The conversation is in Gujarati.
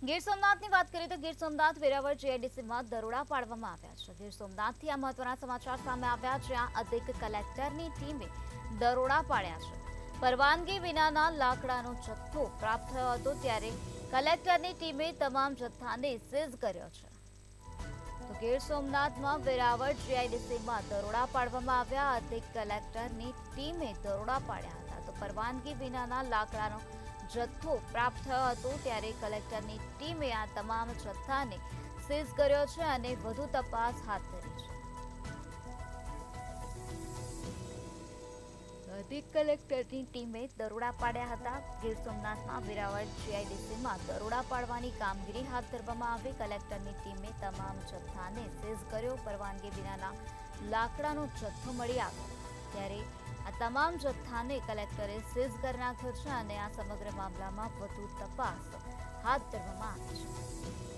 ગીર સોમનાથની વાત કરીએ તો ગીર સોમનાથ વેરાવળ જીઆઈડીસીમાં દરોડા પાડવામાં આવ્યા છે। ગીર સોમનાથથી આ મહત્વના સમાચાર સામે આવ્યા, જ્યાં અધિક કલેક્ટરની ટીમે દરોડા પાડ્યા છે। પરવાનગી વિનાના લાકડાનો જથ્થો પ્રાપ્ત થયો હતો, ત્યારે કલેક્ટરની ટીમે તમામ જથ્થાને સીઝ કર્યો છે। તો ગીર સોમનાથમાં વેરાવળ જીઆઈડીસીમાં દરોડા પાડવામાં આવ્યા। અધિક કલેક્ટરની ટીમે દરોડા પાડ્યા હતા। તો પરવાનગી વિનાના લાકડાનો જથ્થો પ્રાપ્ત થયો હતો, ત્યારે કલેક્ટરની ટીમે આ તમામ જથ્થાને સીઝ કર્યો છે અને વધુ તપાસ હાથ ધરી છે। અધિક કલેક્ટરની ટીમે દરોડા પાડ્યા હતા। ગીર સોમનાથમાં વેરાવળ જીઆઈડીસીમાં દરોડા પાડવાની કામગીરી હાથ ધરવામાં આવી। કલેક્ટરની ટીમે તમામ જથ્થાને સીઝ કર્યો। પરવાનગી વિનાના લાકડાનો જથ્થો મળી આવ્યો, ત્યારે આ તમામ જથ્થાને કલેક્ટરે સીઝ કરી નાખ્યો છે અને આ સમગ્ર મામલામાં વધુ તપાસ હાથ ધરવામાં આવી છે।